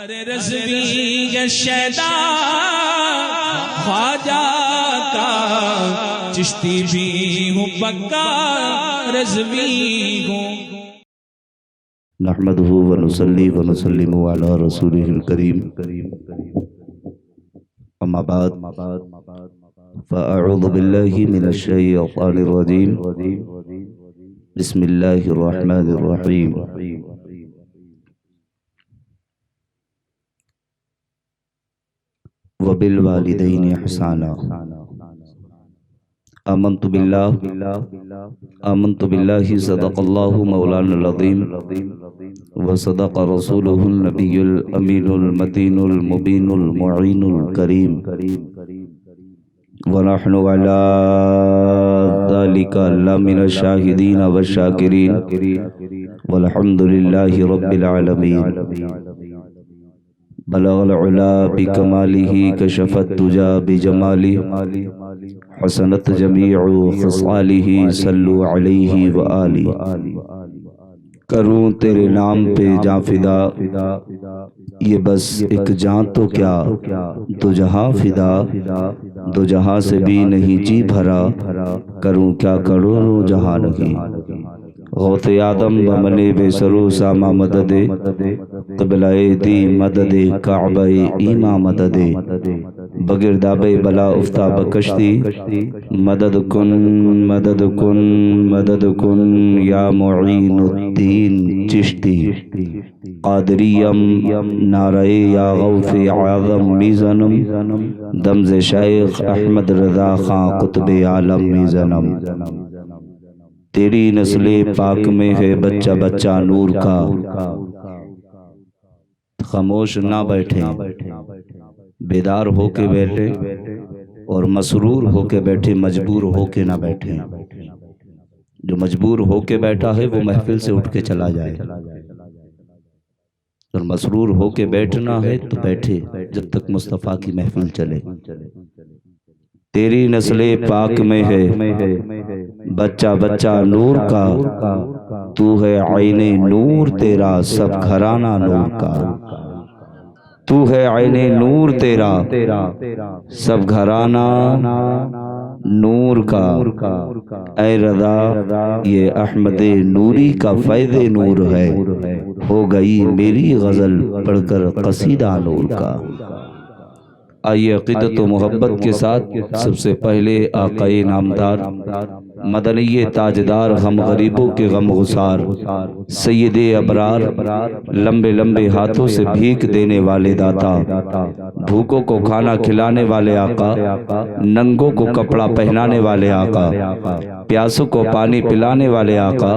ارے رضوی شیدا خواجہ کا چشتی بھی ہوں پکا رضوی ہوں. نحمده ونصلي ونسلم على رسوله الكريم. اما بعد فاعوذ بالله من الشيطان الرجيم. بسم الله الرحمن الرحيم. وبالوالدين احسانا. آمنت بالله صدق الله مولانا العظيم وصدق رسوله النبي الأمين المتين المبين المعين الكريم ونحن على ذلك لمن الشاهدين والشاكرين والحمد لله رب العالمين. بلغ العلا بكماله كشف الدجى بجماله حسنت جميع خصاله صلوا علیہ وآلہ. کروں تیرے نام پہ جاں فدا، یہ بس ایک جاں تو کیا دو جہاں فدا، دو جہاں سے بھی نہیں جی بھرا، کروں کیا کروں جہاں نہیں. غوث آدم بمن بے سرو ساما مدد، قبلہ دی مدد کعبہ ایما مدد، بگرداب بلا افتا بکشتی، مدد کن مدد کن مدد کن یا معین الدین چشتی. قادریم نعرہ یا غوث اعظم میزنم، دمز شیخ احمد رضا خان قطب عالم میزنم. تیری نسل پاک میں ہے بچہ بچہ نور کا، خاموش نہ بیٹھے، بیدار ہو کے بیٹھے اور مسرور ہو کے بیٹھے، مجبور ہو کے نہ بیٹھے. جو مجبور ہو کے بیٹھا ہے وہ محفل سے اٹھ کے چلا جائے، اور مسرور ہو کے بیٹھنا ہے تو بیٹھے جب تک مصطفیٰ کی محفل چلے. تیری نسل پاک میں ہے بچہ بچہ نور کا، تو ہے عین نور تیرا سب گھرانہ نور کا. تو ہے عین نور تیرا سب گھرانہ نور کا. اے رضا یہ احمد نوری کا فیض نور ہے، ہو گئی میری غزل پڑھ کر قصیدہ نور کا. آئیے عقیدت و محبت کے ساتھ سب سے پہلے آقائے نامدار، مدنی تاجدار، غم غریبوں کے غم گسار، سید ابرار، لمبے لمبے ہاتھوں سے بھیک دینے والے داتا، بھوکوں کو کھانا کھلانے والے آقا، ننگوں کو کپڑا پہنانے والے آقا، پیاسوں کو پانی پلانے والے آقا،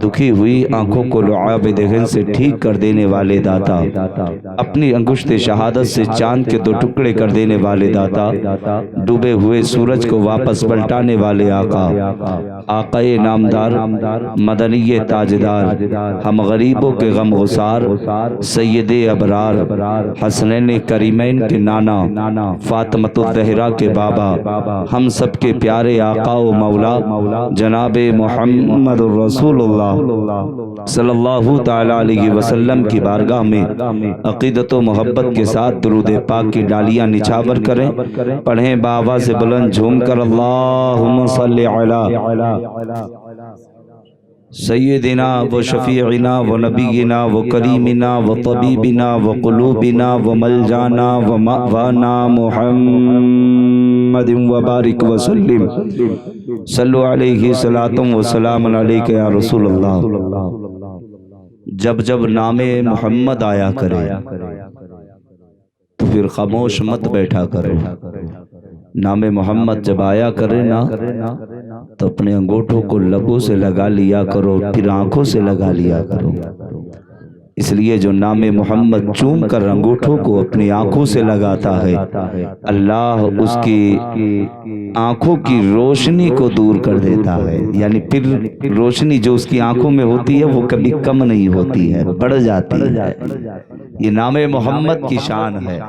دکھی ہوئی آنکھوں کو لعاب دہن سے ٹھیک کر دینے والے داتا، اپنی انگشت شہادت سے چاند کے 2 ٹکڑے کر دینے والے داتا، ڈوبے ہوئے سورج کو واپس پلٹانے والے آقا، آقائے نامدار، مدنی تاجدار، ہم غریبوں کے غم گسار، سید ابرار، حسنین کریمین کے نانا، فاطمۃ الزہرا کے بابا، ہم سب کے پیارے آقا و مولا جناب محمد الرسول اللہ صلی اللہ تعالی علیہ وسلم کی بارگاہ میں عقیدت و محبت کے ساتھ درود پاک کی ڈالیاں نچھاور کریں. پڑھیں بآواز بلند جھوم کر اللہم صلی علی سیدنا و شفیعنا و نبینا و کریمنا و طبیبنا و قلوبنا و ملجانا و مأوانا محمد و بارک وسلم. صلو علیہ صلاۃ و سلام علیک یا رسول اللہ. جب جب نام محمد آیا کرے تو پھر خاموش مت بیٹھا کرو. نام محمد جب آیا کرے نا تو اپنے انگوٹھوں کو لبوں سے لگا لیا کرو، پھر آنکھوں سے لگا لیا کرو. اس لیے جو نام محمد چوم کر انگوٹھوں کو اپنی آنکھوں سے لگاتا ہے، اللہ اس کی آنکھوں کی روشنی کو دور کر دیتا ہے. یعنی پھر روشنی جو اس کی آنکھوں میں ہوتی ہے وہ کبھی کم نہیں ہوتی ہے، بڑھ جاتی ہے. یہ نام محمد کی شان ہے.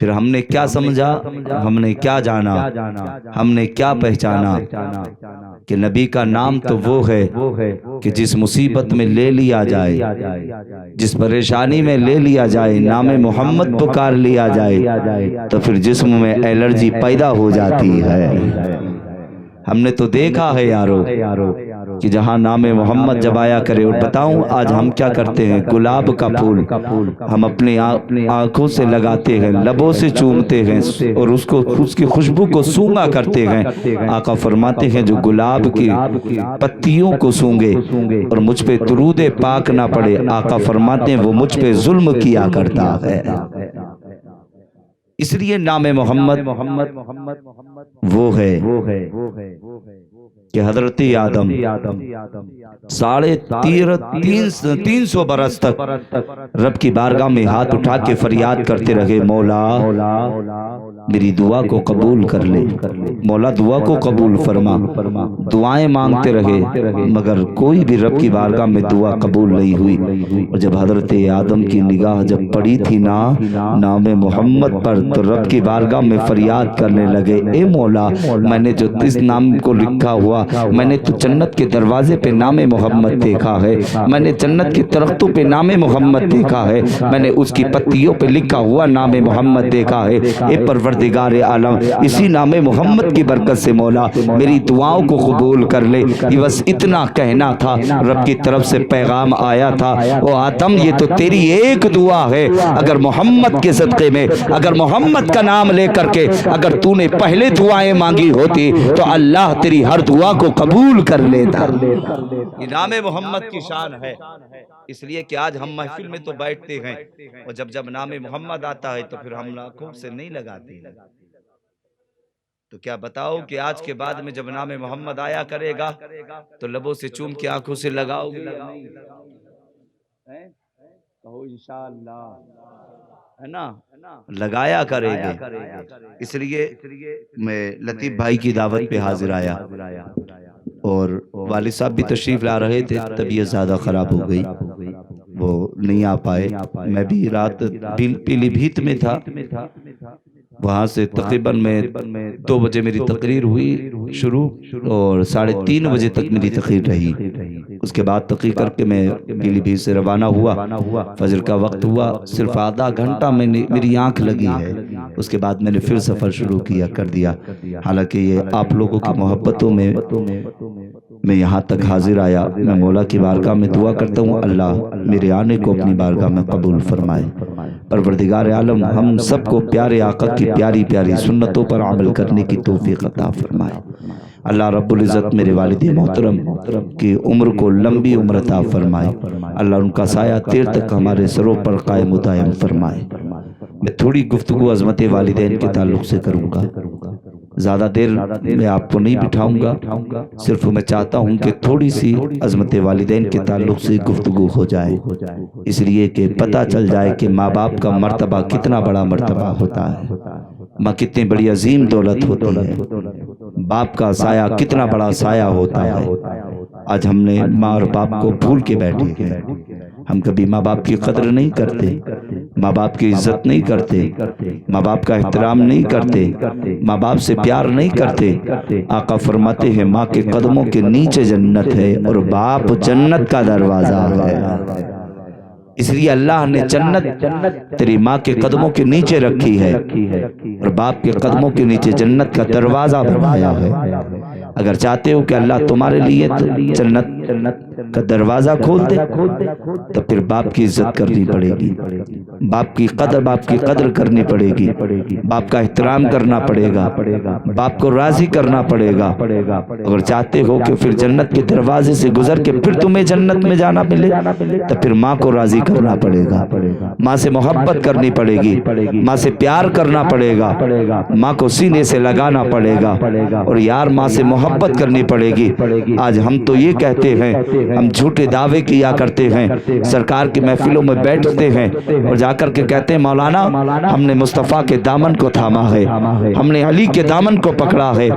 پھر ہم نے کیا سمجھا، ہم نے کیا جانا، ہم نے کیا پہچانا کہ نبی کا نام تو وہ ہے کہ جس مصیبت میں لے لیا جائے، جس پریشانی میں لے لیا جائے، نام محمد پکار لیا جائے تو پھر جسم میں الرجی پیدا ہو جاتی ہے۔ ہم نے تو دیکھا ہے یارو کہ جہاں نام محمد جب آیا کرے، اور بتاؤں آج ہم کیا کرتے ہیں، گلاب کا پھول ہم اپنی آنکھوں سے لگاتے ہیں، لبوں سے چومتے ہیں اور اس کی خوشبو کو سونگا کرتے ہیں۔ آقا فرماتے ہیں جو گلاب کی پتیوں کو سونگے اور مجھ پہ درود پاک نہ پڑے، آقا فرماتے ہیں وہ مجھ پہ ظلم کیا کرتا ہے۔ اس لیے نام محمد وہ ہے کہ حضرت آدم 350 برس تک رب کی بارگاہ میں ہاتھ اٹھا کے فریاد کرتے رہے، مولا میری دعا کو قبول کر لے، مولا دعا کو قبول فرما۔ دعائیں مانگتے رہے مگر کوئی بھی رب کی بارگاہ میں دعا قبول نہیں ہوئی۔ اور جب حضرت آدم کی نگاہ جب پڑی تھی نا نام محمد پر، تو رب کی بارگاہ میں فریاد کرنے لگے، اے مولا میں نے جو اس نام کو لکھا ہوا، میں نے تو جنت کے دروازے پہ نام محمد دیکھا ہے، میں نے جنت کے درختوں پہ نام محمد دیکھا ہے، میں نے اس کی پتیوں پہ لکھا ہوا نام محمد دیکھا ہے۔ اے پروردگار عالم، اسی نام محمد کی برکت سے مولا میری دعاؤں کو قبول کر لے۔ یہ بس اتنا کہنا تھا، رب کی طرف سے پیغام آیا تھا، او آدم یہ تو تیری ایک دعا ہے، اگر محمد کے صدقے میں، اگر محمد کا نام لے کر کے اگر تو نے پہلے دعائیں مانگی ہوتی تو اللہ تیری ہر دعا کو قبول کر لیتا۔ یہ نام محمد کی شان ہے، اس لیے کہ آج ہم محفل میں تو بیٹھتے ہیں اور جب نام محمد آتا ہے تو پھر ہم آنکھوں سے نہیں لگاتے۔ تو کیا بتاؤ کہ آج کے بعد میں جب نام محمد آیا کرے گا تو لبوں سے چوم کے آنکھوں سے لگاؤ گے؟ کہو انشاءاللہ، ہے نا، لگایا کرے گے۔ اس لیے میں لطیف بھائی کی دعوت پہ حاضر آیا اور والد صاحب بھی تشریف لا رہے تھے، طبیعت زیادہ خراب ہو گئی، وہ نہیں آ پائے۔ میں بھی رات پیلی بھیت میں تھا، وہاں سے تقریباً میں 2 بجے میری تقریر ہوئی شروع اور 3:30 بجے تک میری تقریر رہی۔ اس کے بعد تقریر کر کے میں پیلی بھیت سے روانہ ہوا، فجر کا وقت ہوا، صرف آدھا گھنٹہ میں میری آنکھ لگی ہے، اس کے بعد میں نے پھر سفر شروع کر دیا۔ حالانکہ یہ آپ لوگوں کی محبتوں میں یہاں تک حاضر آیا۔ میں مولا کی بارگاہ میں دعا کرتا ہوں اللہ میرے آنے کو اپنی بارگاہ میں قبول فرمائے۔ پروردگار عالم ہم سب کو پیارے آقا کی پیاری پیاری سنتوں پر عمل کرنے کی توفیق عطا فرمائے۔ اللہ رب العزت میرے والد محترم کی عمر کو لمبی عمر عطا فرمائے۔ اللہ ان کا سایہ دیر تک ہمارے سروں پر قائم و دائم فرمائے۔ میں تھوڑی گفتگو عظمت والدین کے تعلق سے کروں گا، زیادہ دیر میں آپ کو نہیں بٹھاؤں گا، صرف میں چاہتا ہوں کہ تھوڑی سی عظمت والدین کے تعلق سے گفتگو ہو جائے، اس لیے کہ پتہ چل جائے کہ ماں باپ کا مرتبہ کتنا بڑا مرتبہ ہوتا ہے، ماں کتنی بڑی عظیم دولت ہوتی ہے، باپ کا سایہ کتنا بڑا سایہ ہوتا ہے۔ آج ہم نے ماں اور باپ کو بھول کے بیٹھے ہیں، ہم کبھی ماں باپ کی قدر نہیں کرتے، ماں باپ کی عزت نہیں کرتے، ماں باپ کا احترام نہیں کرتے، ماں باپ سے پیار نہیں کرتے۔ آقا فرماتے ہیں ماں کے قدموں کے نیچے جنت ہے اور باپ جنت کا دروازہ ہے۔ اس لیے اللہ نے جنت تیری ماں کے قدموں کے نیچے رکھی ہے اور باپ کے قدموں کے نیچے جنت کا دروازہ بنایا ہے۔ اگر چاہتے ہو کہ اللہ تمہارے لیے جنت کا دروازہ کھول دے تو پھر باپ کی عزت کرنی پڑے گی، باپ کی قدر کرنی پڑے گی، باپ کا احترام کرنا پڑے گا، باپ کو راضی کرنا پڑے گا۔ اگر چاہتے ہو کہ پھر جنت کے دروازے سے گزر کے پھر تمہیں جنت میں جانا ملے تو پھر ماں کو راضی کرنا پڑے گا، ماں سے محبت کرنی پڑے گی، ماں سے پیار کرنا پڑے گا، ماں کو سینے سے لگانا پڑے گا۔ اور یار ماں سے محبت محبت کرنی پڑے گی۔ آج ہم تو یہ کہتے ہیں، ہم جھوٹے دعوے کیا کرتے ہیں، سرکار کی محفلوں میں بیٹھتے ہیں اور جا کر کے کہتے ہیں مولانا ہم نے مصطفیٰ کے دامن کو تھاما ہے، ہم نے علی کے دامن کو پکڑا ہے،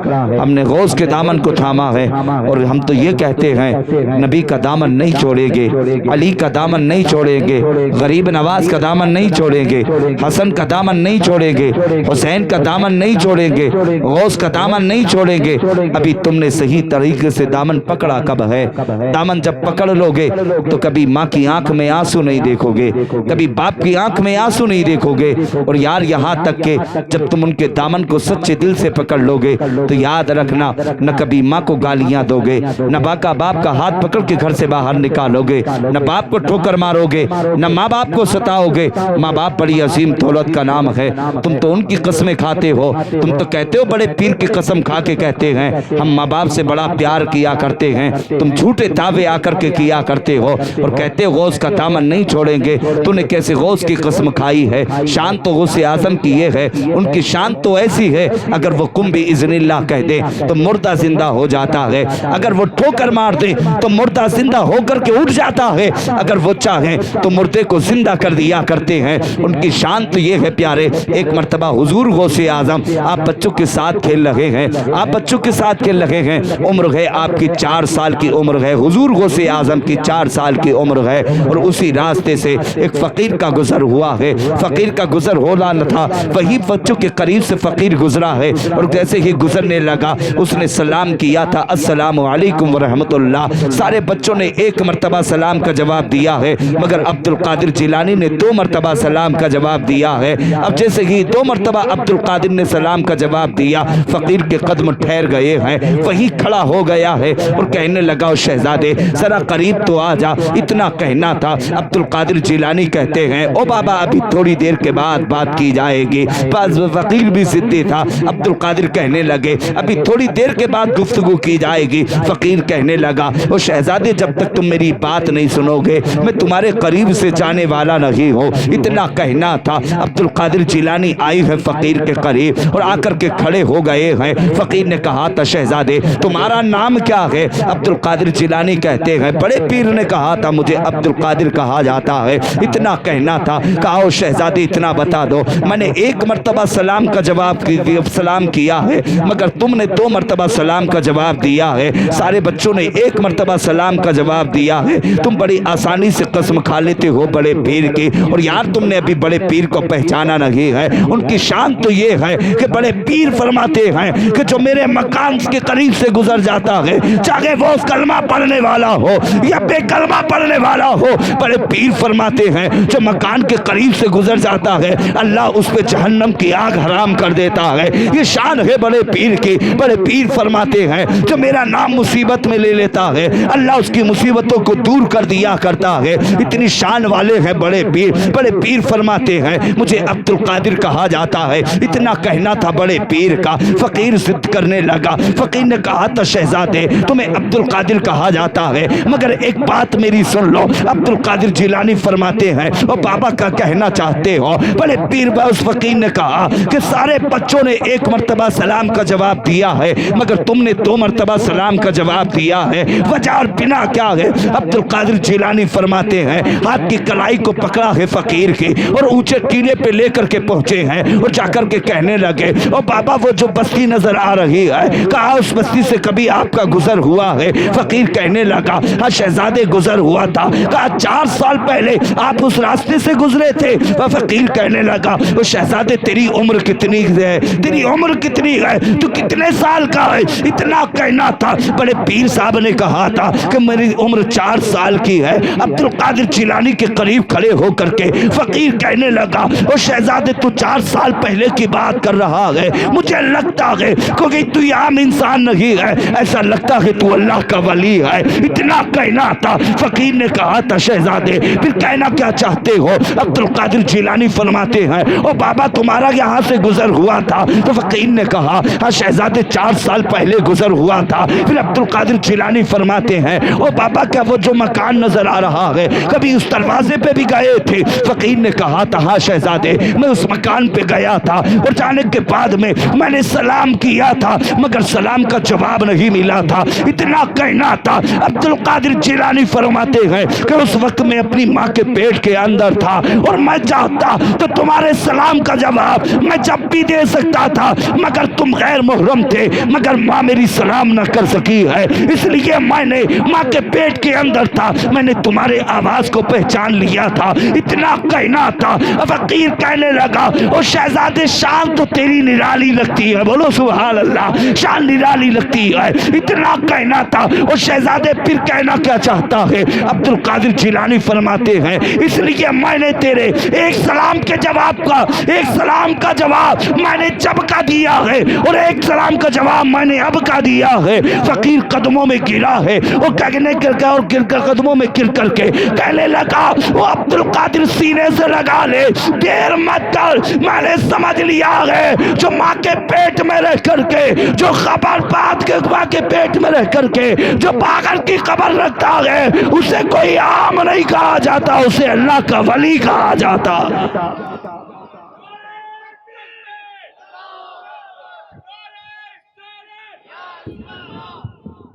ہم نے غوث کے دامن کو تھاما ہے، اور ہم تو یہ کہتے ہیں نبی کا دامن نہیں چھوڑیں گے، علی کا دامن نہیں چھوڑیں گے، غریب نواز کا دامن نہیں چھوڑیں گے، حسن کا دامن نہیں چھوڑیں گے، حسین کا دامن نہیں چھوڑیں گے، غوث کا دامن نہیں چھوڑیں گے۔ ابھی تم نے صحیح طریقے سے دامن پکڑا کب ہے؟ دامن جب پکڑ لو گے تو کبھی ماں کی آنکھ میں آنسو نہیں دیکھو گے، کبھی باپ کی آنکھ میں آنسو نہیں دیکھو گے، اور یار یہاں تک کہ جب تم ان کے دامن کو سچے دل سے پکڑ لو گے تو یاد رکھنا نہ کبھی ماں کو گالیاں دو گے، نہ باپ کا ہاتھ پکڑ کے گھر سے باہر نکالو گے، نہ باپ کو ٹھوکر مارو گے، نہ ماں باپ کو ستاؤ گے۔ ماں باپ بڑی عظیم دولت کا نام ہے، تم تو ان کی قسمیں کھاتے ہو، تم تو کہتے ہو بڑے پیر کی قسم کھا کے کہتے ہیں ہم ماں باپ سے بڑا پیار کیا کرتے ہیں، تم جھوٹے دعوے آ کر کے کیا کرتے ہو اور کہتے ہو غوث کا دامن نہیں چھوڑیں گے۔ تو نے کیسے غوث کی قسم کھائی ہے؟ شان تو غوث اعظم کی یہ ہے، ان کی شان تو ایسی ہے اگر وہ کم باذن اللہ کہہ دے تو مردہ زندہ ہو جاتا ہے، اگر وہ ٹھوکر مار دے تو مردہ زندہ ہو کر کے اٹھ جاتا ہے، اگر وہ چاہیں تو مردے کو زندہ کر دیا کرتے ہیں۔ ان کی شان تو یہ ہے پیارے، ایک مرتبہ حضور غوث اعظم آپ بچوں کے ساتھ کھیل رہے ہیں، آپ بچوں کے ساتھ کھیل رہے ہیں، عمر ہے آپ کی 4 سال کی عمر ہے، حضور غوث اعظم کی 4 سال کی عمر ہے، اور اسی راستے سے ایک فقیر کا گزر ہوا ہے، فقیر کا گزر ہونا نہ تھا، وہی بچوں کے قریب سے فقیر گزرا ہے، اور جیسے ہی گزرنے لگا اس نے سلام کیا تھا السلام علیکم ورحمت اللہ، سارے بچوں نے ایک مرتبہ سلام کا جواب دیا ہے، مگر عبد القادر جیلانی نے 2 مرتبہ سلام کا جواب دیا ہے۔ اب جیسے ہی 2 مرتبہ عبد القادر نے سلام کا جواب دیا، فقیر کے قدم ٹھہر گئے ہیں، وہی کھڑا ہو گیا ہے اور کہنے لگا شہزادے ذرا قریب تو آ جا، اتنا کہنا تھا۔ عبد القادر جیلانی کہتے ہیں او بابا ابھی تھوڑی دیر کے بعد بات کی جائے گی، بعض فقیر بھی ضدی تھا، عبد القادر کہنے لگے ابھی تھوڑی دیر کے بعد گفتگو کی جائے گی، فقیر کہنے لگا او شہزادے جب تک تم میری بات نہیں سنو گے میں تمہارے قریب سے جانے والا نہیں ہوں، اتنا کہنا تھا۔ عبد القادر جیلانی آئی ہے فقیر کے قریب اور آ کر کے کھڑے ہو گئے ہیں، فقیر نے کہا تھا شہزادے تمہارا نام کیا ہے؟ عبد القادر جیلانی کہتے ہیں بڑے پیر نے کہا تھا مجھے عبد القادر کہا جاتا ہے، اتنا کہنا تھا۔ کہا او شہزادے اتنا بتا دو میں نے 1 مرتبہ سلام کا جواب سلام کیا ہے مگر تم نے 2 مرتبہ سلام کا جواب دیا ہے، سارے بچوں نے 1 مرتبہ سلام کا جواب دیا ہے، تم بڑی آسانی سے قسم کھا لیتے ہو بڑے پیر کی، اور یار تم نے ابھی بڑے پیر کو پہچانا نہیں ہے۔ ان کی شان تو یہ ہے کہ بڑے پیر فرماتے ہیں کہ جو میرے مکان کے قریب سے گزر جاتا ہے چاہے وہ کلمہ پڑھنے والا ہو یا بے کلمہ پڑھنے والا ہو، بڑے پیر فرماتے ہیں جو مکان کے قریب سے گزر جاتا ہے اللہ اس پہ جہنم کی آگ حرام کر دیتا ہے۔ یہ شان ہے بڑے پیر کی۔ بڑے پیر فرماتے ہیں جو میرا نام مصیبت میں لے لیتا ہے اللہ اس کی مصیبتوں کو دور کر دیا کرتا ہے، اتنی شان والے ہیں بڑے پیر۔ بڑے پیر فرماتے ہیں مجھے عبد القادر کہا جاتا ہے، اتنا کہنا تھا بڑے پیر کا۔ فقیر ضد کرنے لگا، فقیر نے کہا تھا شہزادے تمہیں عبد القادر کہا جاتا ہے مگر ایک بات میری سن لو۔ عبد القادر جیلانی فرماتے ہیں اور بابا کا کہنا چاہتے ہو؟ بڑے پیر اس فقیر نے کہا کہ سارے بچوں نے 1 مرتبہ سلام کا جواب دیا ہے مگر تم نے 2 مرتبہ سلام کا جواب دیا ہے، وجہ اور بنا کیا ہے؟ عبد القادر جیلانی فرماتے ہیں ہاتھ کی کلائی کو پکڑا ہے فقیر کی اور اونچے ٹیلے پہ لے کر کے پہنچے ہیں اور جا کر کے کہنے لگے او بابا وہ جو بستی نظر آ رہی ہے کہا اس بستی سے کبھی آپ کا گزر ہوا ہے؟ فقیر کہنے لگا ہاں شہزادے گزر ہوا تھا۔ کہا 4 سال پہلے آپ اس راستے سے گزرے تھے؟ فقیر کہنے لگا او شہزادے تیری عمر کتنی ہے؟ تیری عمر کتنی ہے؟ تو کتنے سال کا ہے؟ اتنا کہنا تھا۔ بڑے پیر صاحب نے کہا تھا کہ میری عمر 4 سال کی ہے۔ عبد القادر جیلانی کے قریب کھڑے ہو کر کے فقیر کہنے لگا او شہزادے تو 4 سال پہلے کی بات کر رہا ہے، مجھے لگتا ہے کیونکہ تو یہ عام انسان نہیں ہے، ایسا لگتا ہے تو اللہ کا ولی ہے۔ اتنا کہنا تھا۔ فقیر نے کہا تھا شہزادے پھر کہنا کیا چاہتے ہو؟ عبد القادر جیلانی فرماتے ہیں او بابا تمہارا یہاں سے گزر ہوا تھا؟ تو فقیر نے کہا ہاں شہزادے 4 سال پہلے گزر ہوا تھا۔ پھر عبد القادر جیلانی فرماتے ہیں او بابا کیا وہ جو مکان نظر آ رہا ہے کبھی اس دروازے پہ بھی گئے تھے؟ فقیر نے کہا تھا ہاں شہزادے میں اس مکان پہ گیا تھا اور جانے کے بعد میں نے سلام کیا تھا مگر سلام سلام کا جواب نہیں ملا تھا، اتنا کہنا تھا۔ عبد القادر جیلانی فرماتے ہیں کہ اس وقت میں اپنی ماں کے پیٹ کے اندر تھا، اور میں چاہتا تو تمہارے سلام کا جواب میں جب بھی دے سکتا تھا، مگر تم غیر محرم تھے، مگر ماں میری سلام نہ کر سکی ہے، اس لیے میں نے ماں کے پیٹ کے اندر تھا، میں نے تمہارے آواز کو پہچان لیا تھا، اتنا کہنا تھا۔ فقیر کہنے لگا او شہزادے شان تو تیری نرالی لگتی ہے، بولو سبحان اللہ، شان نرالی لگتی ہے، اتنا کہنا تھا۔ او شہزادے پھر کہنا کیا چاہتا ہے؟ عبد القادر جیلانی فرماتے ہیں اس لیے میں نے تیرے ایک سلام کے جواب کا، ایک سلام کا جواب میں نے جب کا دیا ہے، اور ایک سلام کا جواب میں نے اب کا دیا ہے۔ فقیر قدموں میں گرا ہے، وہ کہنے اور گر کر قدموں میں گر کر کے کہنے لگا وہ عبد القادر سینے سے لگا لے، دیر مت کر، میں نے سمجھ لیا ہے جو ماں کے پیٹ میں رہ کر کے، جو خبر بات کے ماں کے پیٹ میں رہ کر کے جو پاگل کی خبر رکھتا ہے، اسے کوئی عام نہیں کہا جاتا، اسے اللہ کا ولی کہا جاتا۔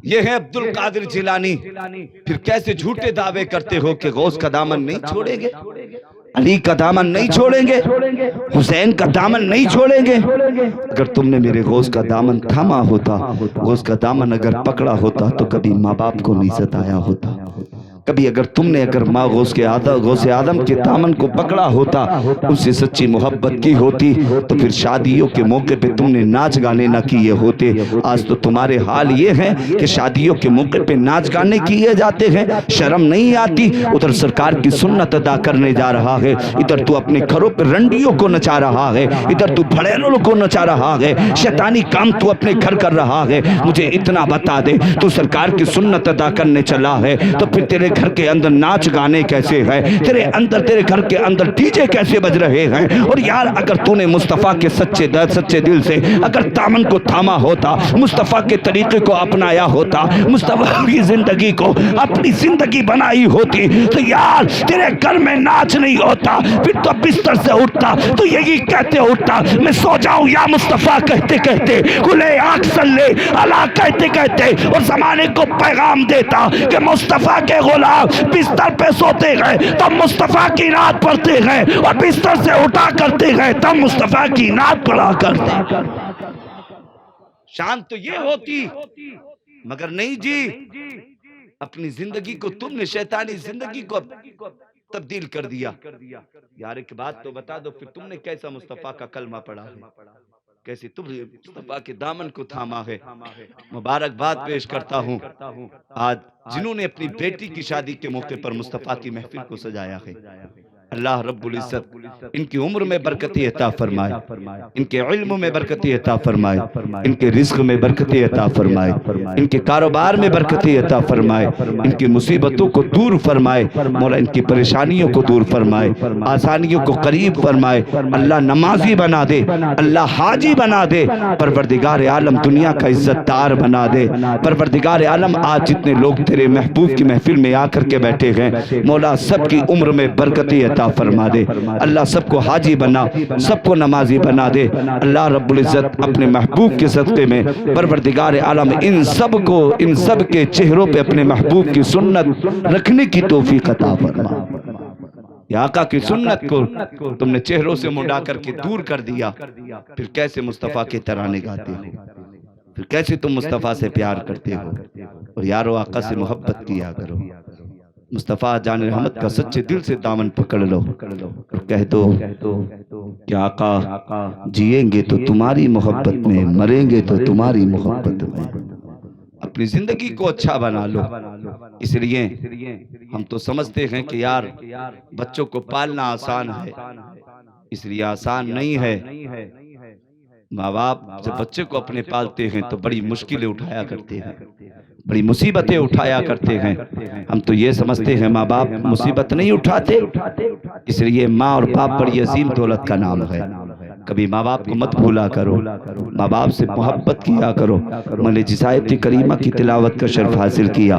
یہ ہے عبد القادر جیلانی۔ پھر کیسے جھوٹے دعوے کرتے ہو کہ غوث کا دامن نہیں چھوڑیں گے، علی کا دامن نہیں چھوڑیں گے، حسین کا دامن نہیں چھوڑیں گے؟ اگر تم نے میرے غوث کا دامن تھاما ہوتا، غوث کا دامن اگر پکڑا ہوتا تو کبھی ماں باپ کو نہیں ستایا ہوتا، کبھی اگر تم نے ماں غوث آدم کے دامن کو پکڑا ہوتا، اس سے سچی محبت کی ہوتی، تو پھر شادیوں کے موقع پہ تم نے ناچ گانے نہ کیے ہوتے۔ آج تو تمہارے حال یہ ہے کہ شادیوں کے موقع پہ ناچ گانے کیے جاتے ہیں، شرم نہیں آتی۔ ادھر سرکار کی سنت ادا کرنے جا رہا ہے، ادھر تو اپنے گھروں پہ رنڈیوں کو نچا رہا ہے، ادھر تو بھڑیلوں کو نچا رہا ہے، شیطانی کام تو اپنے گھر کر رہا ہے۔ مجھے اتنا بتا دے، تو سرکار کی سنت ادا کرنے چلا ہے تو پھر تیرے گھر کے اندر ناچ گانے کیسے ہیں؟ تیرے گھر کے اندر ڈی جے کیسے بج رہے ہیں؟ اور یار اگر تو نے مصطفیٰ کے سچے دل سے اگر دامن کو تھاما ہوتا، مصطفیٰ کے طریقے کو اپنایا ہوتا، مصطفیٰ کی زندگی کو اپنی زندگی بنائی ہوتی، تو یار تیرے گھر میں ناچ نہیں ہوتا، پھر تو بستر سے اٹھتا تو یہی کہتے اٹھتا میں سو جاؤں یا مصطفیٰ کہتے کہتے، کھلے آنکھ سلے اللہ کہتے کہتے، اور زمانے کو پیغام دیتا کہ مصطفیٰ کے غلام بستر پہ سوتے گئے تب مصطفیٰ کی نعت پڑھتے گئے، اور بستر سے اٹھا کرتے گئے تب مصطفیٰ کی نعت پڑھا کرتے۔ شان تو یہ ہوتی، مگر نہیں جی، اپنی زندگی کو تم نے شیطانی زندگی کو تبدیل کر دیا۔ یار ایک بات تو بتا دو، پھر تم نے کیسا مصطفیٰ کا کلمہ پڑھا ہے، کیسے تم نے مصطفیٰ کے دامن کو تھاما ہے؟ مبارکباد پیش کرتا ہوں آج جنہوں نے اپنی بیٹی کی شادی کے موقع پر مصطفیٰ کی محفل کو سجایا ہے۔ اللہ رب العزت ان کی عمر میں برکتی عطا فرمائے، ان کے علم میں برکتی عطا فرمائے، ان کے رزق میں برکتی عطا فرمائے، ان کے کاروبار میں برکتی عطا فرمائے، ان کی مصیبتوں کو دور فرمائے، مولا ان کی پریشانیوں کو دور فرمائے، آسانیوں کو قریب فرمائے، اللہ نمازی بنا دے، اللہ حاجی بنا دے، پروردگار عالم دنیا کا عزت دار بنا دے۔ پروردگار عالم آج جتنے لوگ تیرے محبوب کی محفل میں آ کر کے بیٹھے ہیں، مولا سب کی عمر میں برکتی عطا فرما دے، اللہ سب کو حاجی بنا، سب کو نمازی بنا دے۔ اللہ رب العزت اپنے محبوب کے صدقے میں پروردگار عالم ان سب کے چہروں پہ اپنے محبوب کی سنت رکھنے کی توفیق عطا فرما۔ یا آقا کی سنت کو تم نے چہروں سے منڈا کر کے دور کر دیا، پھر کیسے مصطفیٰ کے ترانے گاتے ہو، پھر کیسے تم مصطفیٰ سے پیار کرتے ہو؟ اور یارو آقا سے محبت کیا کرو، مصطفیٰ جان رحمت کا سچے دل سے دامن پکڑ لو، اور کہہ دو کہ آقا جیئیں گے تو تمہاری محبت میں، مریں گے تو تمہاری محبت میں۔ اپنی زندگی کو اچھا بنا لو۔ اس لیے ہم تو سمجھتے ہیں کہ یار بچوں کو پالنا آسان ہے، اس لیے آسان نہیں ہے۔ ماں باپ جب بچے کو اپنے پالتے ہیں تو بڑی مشکلیں اٹھایا کرتے ہیں، بڑی مصیبتیں اٹھایا کرتے ہیں۔ ہم تو یہ سمجھتے ہیں ماں باپ مصیبت نہیں اٹھاتے، اس لیے ماں اور باپ بڑی عظیم دولت کا نام ہے۔ کبھی ماں باپ کو مت بھولا کرو، ماں باپ سے محبت کیا کرو۔ میں نے جس آیت کریمہ کی تلاوت کا شرف حاصل کیا،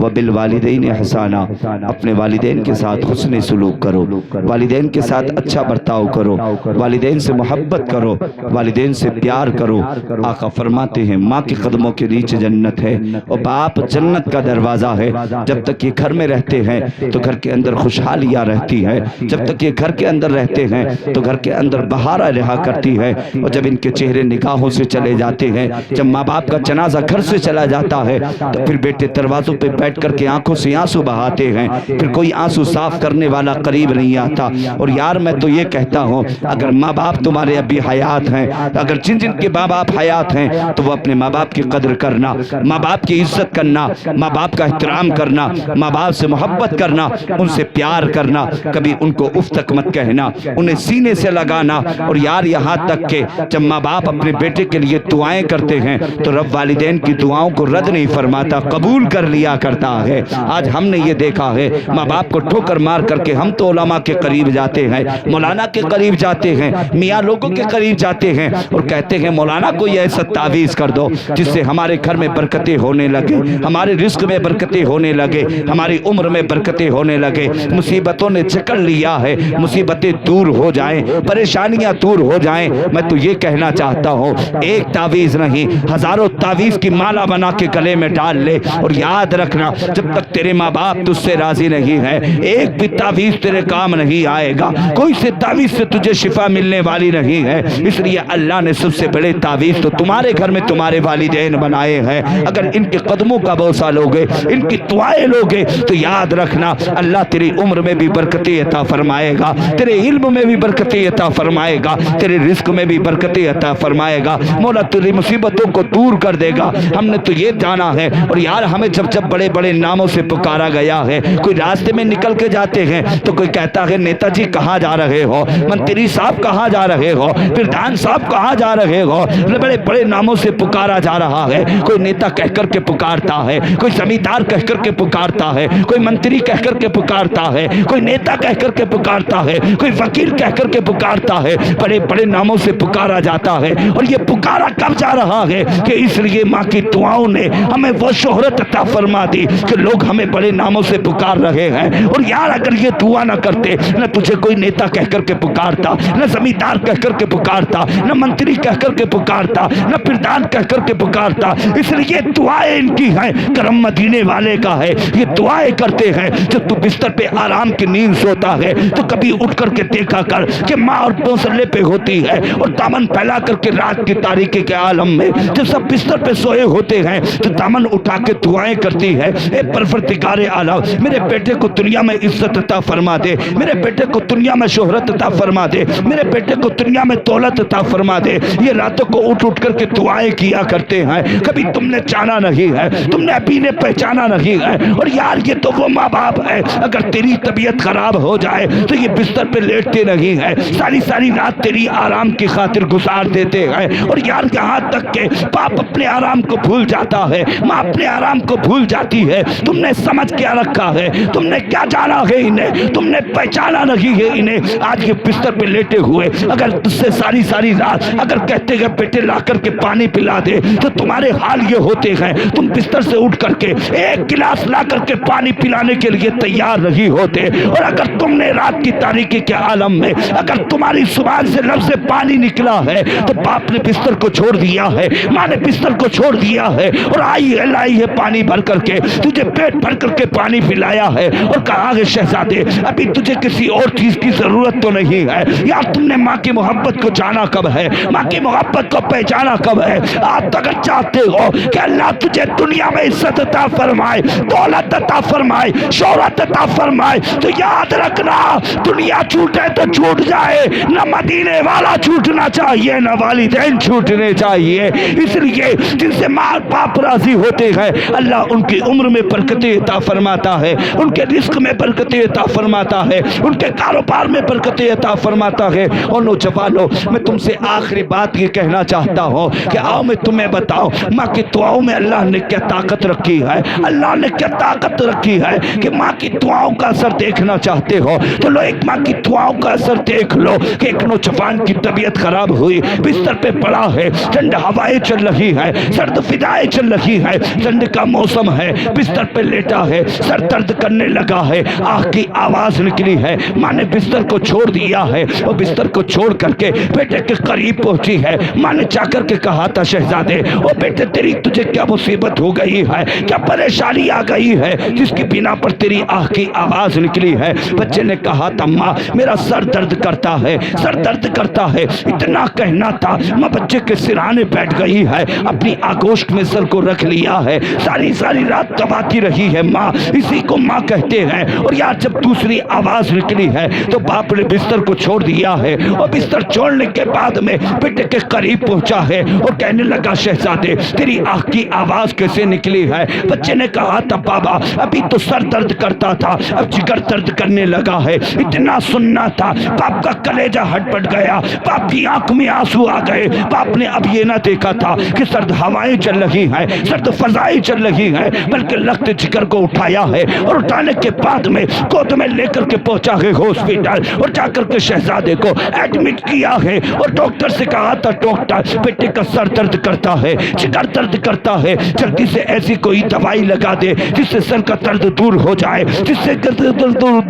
وَبِالْوَالِدَيْنِ احسانا، اپنے والدین کے ساتھ حسن سلوک کرو، والدین کے ساتھ اچھا برتاؤ کرو، والدین سے محبت کرو، والدین سے پیار کرو۔ آقا فرماتے ہیں ماں کے قدموں کے نیچے جنت ہے، اور باپ جنت کا دروازہ ہے۔ جب تک یہ گھر میں رہتے ہیں تو گھر کے اندر خوشحالیاں رہتی ہیں، جب تک یہ گھر کے اندر رہتے ہیں تو گھر کے اندر بہاریں رہا کرتی ہے، اور جب ان کے چہرے نگاہوں سے چلے جاتے ہیں، جب ماں باپ کا جنازہ گھر سے چلا جاتا ہے تو پھر بیٹے دروازوں پہ بیٹھ کر کے آنکھوں سے آنسو بہاتے ہیں، پھر کوئی آنسو صاف کرنے والا قریب نہیں آتا۔ اور یار میں تو یہ کہتا ہوں اگر ماں باپ تمہارے ابھی حیات ہیں، اگر جن جن کے ماں باپ حیات ہیں تو وہ اپنے ماں باپ کی قدر کرنا، ماں باپ کی عزت کرنا، ماں باپ کا احترام کرنا، ماں باپ سے محبت کرنا، ان سے پیار کرنا، کبھی ان کو اف تک مت کہنا، انہیں سینے سے لگانا۔ اور یار یہاں تک کہ جب ماں باپ اپنے بیٹے کے لیے دعائیں کرتے ہیں تو رب والدین کی دعاؤں کو رد نہیں فرماتا، قبول کر لیا کرتا ہے۔ آج ہم نے یہ دیکھا ہے ماں باپ کو ٹھوکر مار کر کے ہم تو علماء کے قریب جاتے ہیں، مولانا کے قریب جاتے ہیں، میاں لوگوں کے قریب جاتے ہیں اور کہتے ہیں مولانا کوئی ایسا تعویذ کر دو جس سے ہمارے گھر میں برکتیں ہونے لگے، ہمارے رزق میں برکتیں ہونے لگے، ہماری عمر میں برکتیں ہونے لگے، مصیبتوں نے جکڑ لیا ہے، مصیبتیں دور ہو جائیں، پریشانیاں دور ہو جائیں۔ میں تو یہ کہنا چاہتا ہوں ایک تعویذ نہیں، ہزاروں تعویذ کی مالا بنا کے گلے میں ڈال لے، اور یاد رکھنا جب تک تیرے ماں باپ تجھ سے راضی نہیں ہے ایک بھی تعویذ تیرے کام نہیں آئے گا، کوئی سے تعویذ سے تجھے شفا ملنے والی نہیں ہے۔ اس لیے اللہ نے سب سے بڑے تعویذ تو تمہارے گھر میں تمہارے والدین بنائے ہیں، اگر ان کے قدموں کا بوسہ لوگے، ان کی دعائیں لوگے تو یاد رکھنا اللہ تیری عمر میں بھی برکتیں عطا فرمائے گا، تیرے علم میں بھی برکتیں عطا فرمائے گا، تیرے رزق میں بھی برکتیں عطا فرمائے گا، مولا تیری مصیبتوں کو دور کر دے گا۔ ہم نے تو یہ جانا ہے، اور یار ہمیں جب جب بڑے بڑے ناموں سے پکارا گیا ہے، کوئی راستے میں نکل کے جاتے ہیں تو کوئی کہتا ہے نیتا جی کہاں جا رہے ہو، منتری صاحب کہاں جا رہے ہو، پردھان صاحب کہاں جا رہے ہو، بڑے بڑے ناموں سے پکارا جا رہا ہے، کوئی نیتا کہہ کر کے پکارتا ہے، کوئی زمیندار کہہ کر کے پکارتا ہے، کوئی منتری کہہ کر کے پکارتا ہے، کوئی نیتا کہہ کر کے پکارتا ہے، کوئی وکیل کہہ کر کے پکارتا ہے، بڑے بڑے ناموں سے پکارا جاتا ہے۔ اور یہ پکارا کب جا رہا ہے کہ اس لیے ماں کی دعاؤں نے ہمیں وہ شہرت عطا فرما دی کہ لوگ ہمیں بڑے ناموں سے پکار رہے ہیں۔ اور یار اگر یہ دعا نہ کرتے، نہ تجھے کوئی نیتا کہہ کر کے پکارتا، نہ زمیندار کہہ کر کے پکارتا، نہ منتری کہہ کر کے پکارتا، نہ پردھان کہہ کر کے پکارتا۔ اس لیے دعائیں ان کی ہیں، کرم مدینے والے کا ہے، یہ دعائیں کرتے ہیں۔ جب تو بستر پہ آرام کی نیند سوتا ہے تو کبھی اٹھ کر کے دیکھا کر کہ ماں اور مسلے پہ ہوتی ہے اور دامن پھیلا کر کے رات کی تاریکی کے عالم میں جب سب بستر پہ سوئے ہوتے ہیں تو دامن اٹھا کے دعائیں کرتی ہے، اے پروردگار عالم میرے بیٹے کو دنیا میں عزت عطا فرما دے، میرے بیٹے کو دنیا میں شہرت عطا فرما دے، میرے بیٹے کو دنیا میں دولت عطا فرما دے۔ یہ راتوں کو اٹھ اٹھ کر کے دعائیں کیا کرتے ہیں، کبھی تم نے جانا نہیں ہے، تم نے ابھی نے پہچانا نہیں ہے۔ اور یار یہ تو وہ ماں باپ ہے، اگر تیری طبیعت خراب ہو جائے تو یہ بستر پہ لیٹتے نہیں ہے، ساری ساری رات تیری آرام کی خاطر گزار دیتے ہیں۔ اور یار یہاں تک کہ باپ اپنے آرام کو بھول جاتا ہے، ماں اپنے آرام کو بھول جاتی ہے۔ تم نے سمجھ کیا رکھا ہے، تم نے کیا جانا ہے انہیں، تم نے پہچانا نہیں ہے انہیں۔ آج یہ بستر پہ لیٹے ہوئے اگر تجھ سے ساری ساری رات اگر کہتے ہیں بیٹے لا کر کے پانی پلا دے تو تمہارے حال یہ ہوتے ہیں، تم بستر سے اٹھ کر کے ایک گلاس لا کر کے پانی پلانے کے لیے تیار نہیں ہوتے۔ اور اگر تم نے رات کی تاریکی کے عالم میں اگر تمہاری زبان سے لفظ پانی نکلا ہے تو باپ نے بستر کو چھوڑ دیا ہے، ماں نے بستر کو چھوڑ دیا ہے، اور آئی ہے لائی ہے پانی بھر کر کے تجھے پیٹ بھر کر کے پانی پلایا ہے اور کہا ہے شہزادے ابھی تجھے کسی اور چیز کی ضرورت تو نہیں ہے۔ یار تم نے ماں کی محبت کو جانا کب ہے، ماں کی محبت کو پہچانا کب ہے؟ آپ اگر چاہتے ہو کہ اللہ تجھے دنیا میں عزت عطا فرمائے، دولت عطا فرمائے، شہرت عطا فرمائے تو یاد رکھنا دنیا چھوٹے تو چھوٹ جائے، نہ مدینے والا چھوٹنا چاہیے نہ والدین چھوٹنے چاہیے۔ اس لیے جن سے ماں باپ راضی ہوتے ہیں اللہ ان کی عمر میں برکتیں عطا فرماتا ہے، ان کے رزق میں برکتیں عطا فرماتا ہے، ان کے کاروبار میں برکتیں عطا فرماتا ہے۔ اور نوجوانوں میں تم سے آخری بات یہ کہنا چاہتا ہوں کہ آؤ میں تمہیں بتاؤں ماں کی دعاؤں میں اللہ نے کیا طاقت رکھی ہے، اللہ نے کیا طاقت رکھی ہے کہ ماں کی دعاؤں کا اثر دیکھنا چاہتے ہو تو لو ایک ماں کی دعاؤں کا اثر دیکھ لو کہ ایک نوجوان نوجوان کی طبیعت خراب ہوئی، بستر پہ پڑا ہے، ٹھنڈ ہوائیں چل رہی ہے، سرد فضائیں چل رہی ہے، ٹھنڈ کا موسم ہے، بستر پہ لیٹا ہے، سر درد کرنے لگا ہے، آہ کی آواز نکلی ہے، ماں نے بستر کو چھوڑ دیا ہے، وہ بستر کو چھوڑ کر کے بیٹے کے قریب پہنچی ہے، ماں نے جا کر کے کہا تھا شہزادے او بیٹے تیری تجھے کیا مصیبت ہو گئی ہے، کیا پریشانی آ گئی ہے جس کی بنا پر تیری آہ کی آواز نکلی ہے؟ بچے نے کہا تھا ماں میرا سر درد کرتا ہے، سر درد کرتا ہے، اتنا کہنا تھا ماں بچے کے سرانے بیٹھ گئی ہے، اپنی آگوشت میں سر کو رکھ لیا ہے، ساری رات دباتی رہی ہے ماں، اسی کو ماں کہتے ہیں۔ اور یار جب دوسری آواز نکلی ہے تو باپ نے بستر کو چھوڑ دیا ہے، اور بستر چھوڑنے کے بعد میں بیٹے کے قریب پہنچا ہے اور کہنے لگا شہزادے تیری آہ کی آواز کیسے نکلی ہے؟ بچے نے کہا تھا بابا ابھی تو سر درد کرتا تھا، اب جگر درد کرنے لگا ہے، اتنا سننا تھا، باپ کا کلیجہ ہٹ پٹ گیا، باپ کی آنکھ میں آنسو آ گئے، باپ نے اب یہ نہ دیکھا تھا کہ سرد ہوائیں چل رہی ہیں، سرد فضائیں چل رہی ہیں، بلکہ لخت جگر کو اٹھایا ہے، اور اٹھانے کے بعد میں گود میں لے کر کے پہنچا ہے ہاسپٹل، اور جا کر کے شہزادے کو ایڈمٹ کیا ہے، اور ڈاکٹر سے کہا تھا ڈاکٹر بیٹے کا سر درد کرتا ہے، جگر درد کرتا ہے، جلدی سے ایسی کوئی دوائی لگا دے جس سے سر کا درد دور ہو جائے، جس سے درد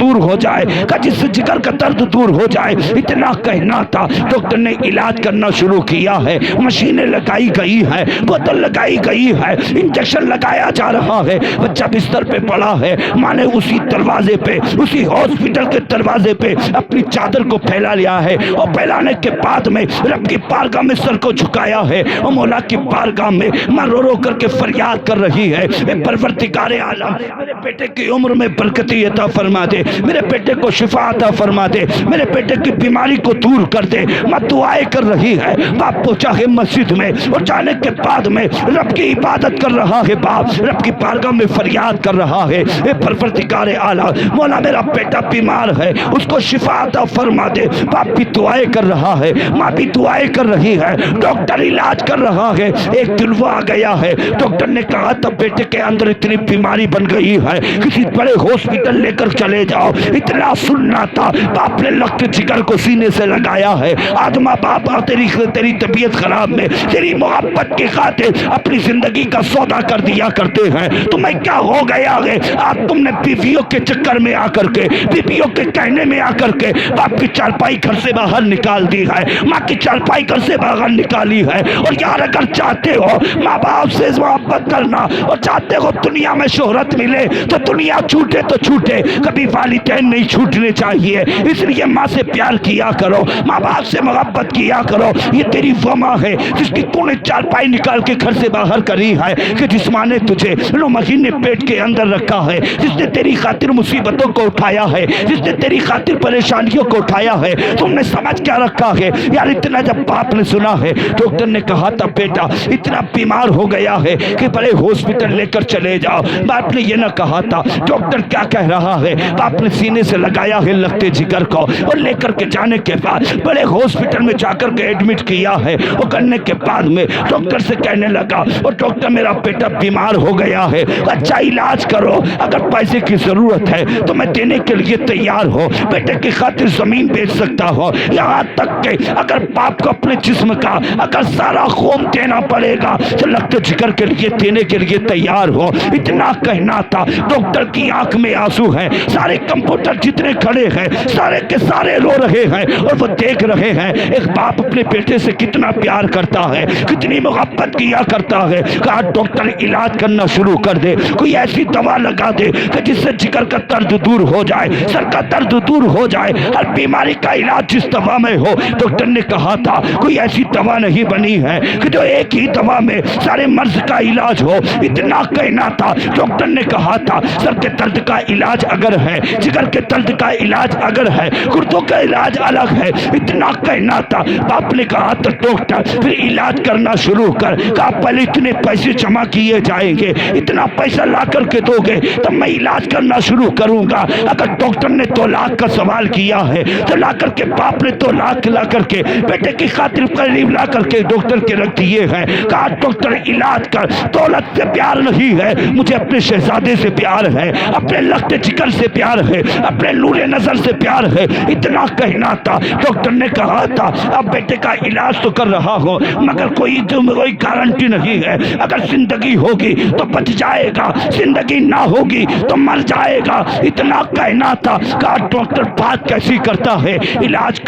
دور ہو جائے، جس سے جگر کا درد دور ہو جائے۔ اتنا کہنا تھا، ڈاکٹر نے علاج کرنا شروع کیا ہے، مشینیں لگائی گئی ہے، بوتل لگائی گئی ہے، انجیکشن لگایا جا رہا ہے، بچہ بستر پہ پڑا ہے، ماں نے اسی دروازے پہ، اسی ہاسپٹل کے دروازے پہ اپنی چادر کو پھیلا لیا ہے، اور پھیلانے کے بعد میں رب کی بارگاہ میں سر کو جھکایا ہے، اور مولا کی بارگاہ میں ماں رو رو کر کے فریاد کر رہی ہے، اے پروردگار عالم میرے بیٹے کی عمر میں برکتی عطا فرما دے، میرے بیٹے کو شفا عطا فرما دے، میرے بیٹے کی بیماری کو دور کر دے۔ ماں دعائیں کر رہی ہے، باپ پہنچا ہے مسجد میں، اور جانے کے بعد میں رب کی عبادت کر رہا ہے، باپ رب کی بارگاہ میں فریاد کر رہا ہے، اے پروردگار عالم مولا میرا بیٹا بیمار ہے، اس کو شفا عطا فرما دے۔ باپ بھی دعائیں کر رہا ہے، ماں بھی دعائیں کر رہی ہے، ڈاکٹر علاج کر رہا ہے۔ ایک دن وہ آ گیا ہے، ڈاکٹر نے کہا تھا بیٹے کے اندر اتنی بیماری بن گئی ہے، کسی بڑے ہاسپٹل لے کر چلے جاؤ۔ اتنا سننا تھا، باپ نے لخت جگر کو سینے سے لگایا ہے، آدمہ باپ تیری طبیعت خراب میں تیری محبت کی خاطر اپنی زندگی کا سودا کر دیا کرتے ہیں، تمہیں کیا ہو گیا ہے؟ آج تم نے بیویوں کے چکر میں آ کر کے، بیویوں کے کہنے میں آ کر کے باپ کی چارپائی گھر سے باہر نکال دی ہے، ماں کی چارپائی گھر سے باہر نکالی ہے۔ اور یار اگر چاہتے ہو ماں باپ سے محبت کرنا، اور چاہتے ہو دنیا میں شہرت ملے، تو دنیا چھوٹے تو چھوٹے، کبھی والدین نہیں چھوٹنے چاہیے، اس لیے ماں سے پیار کیا کرو، ماں باپ سے محبت کیا کرو۔ یہ تیری وہ ماں ہے جس کی تو نے چارپائی نکال کے گھر سے باہر کری ہے، کہ جس ماں نے تجھے 9 مہینے پیٹ کے اندر رکھا ہے، جس نے تیری خاطر مصیبتوں کو اٹھایا ہے، جس نے تیری خاطر پریشانیوں کو اٹھایا ہے، تم نے سمجھ کیا رکھا ہے؟ یار اتنا جب باپ نے سنا ہے، ڈاکٹر نے کہا تھا بیٹا اتنا بیمار ہو گیا ہے کہ بڑے ہاسپٹل لے کر چلے جاؤ۔ باپ نے یہ نہ کہا تھا ڈاکٹر کیا کہہ رہا ہے، باپ نے سینے سے لگایا ہے لگتے جگر کو، اور لے کر کے جانے کے بعد بڑے ہاسپٹل میں جا کر کے ایڈمٹ کیا ہے، اور کرنے کے بعد میں ڈاکٹر سے کہنے لگا اور ڈاکٹر میرا بیٹا بیمار ہو گیا ہے، اچھا علاج کرو، اگر پیسے کی ضرورت ہے تو میں دینے کے لیے تیار ہوں، بیٹے کی خاطر زمین بیچ سکتا ہوں، یہاں تک کہ اگر باپ کو اپنے جسم کا اگر سارا خون دینا پڑے گا تو لگتے جگر کے لیے دینے کے لیے تیار ہو۔ اتنا کہنا تھا، ڈاکٹر کی آنکھ میں آنسو ہے، سارے کمپیوٹر جتنے کھڑے ہیں سارے کے سارے رو رہے ہیں، اور وہ دیکھ رہے ہیں ایک باپ اپنے بیٹے سے کتنا پیار کرتا ہے، کتنی محبت کیا کرتا ہے۔ کہا ڈاکٹر علاج کرنا شروع کر دے، کوئی ایسی دوا لگا دے کہ جس سے جگر کا درد دور ہو جائے، سر کا درد دور ہو جائے، ہر بیماری کا علاج جس دوا میں ہو۔ ڈاکٹر نے کہا تھا کوئی ایسی دوا نہیں بنی ہے کہ جو ایک ہی دوا میں سارے مرض کا علاج ہو۔ اتنا کہنا تھا، ڈاکٹر نے کہا تھا سر کے درد کا علاج اگر ہے، جگر کے درد کا علاج اگر ہے، گردوں کا علاج الگ ہے۔ اتنا کہنا تھا، باپ نے کہا تھا ڈاکٹر پھر علاج کرنا شروع کر۔ کہا پہلے اتنے پیسے جمع کیے جائیں گے، اتنا پیسہ لا کر کے دو گے تب میں علاج کرنا شروع کروں گا۔ اگر ڈاکٹر نے 2 لاکھ کا سوال کیا ہے تو لا کر کے باپ نے 2 لاکھ لا کر کے بیٹے کی خاطر قریب لا کر کے ڈاکٹر کے رکھ دیے ہیں۔ کہا ڈاکٹر علاج کر، دولت سے پیار نہیں ہے مجھے، اپنے شہزادے سے پیار ہے، اپنے لخت جگر سے پیار ہے، اپنے نور نظر سے پیار ہے۔ اتنا کہنا تھا، ڈاکٹر ڈاکٹر نے کہا تھا اب بیٹے کا علاج تو کر رہا ہو مگر کوئی گارنٹی نہیں ہے، اگر زندگی ہوگی تو بچ جائے گا، زندگی نہ ہوگی تو مر جائے گا، اتنا کہنا تھا۔ کہا ڈاکٹر بات کیسی کرتا ہے، علاج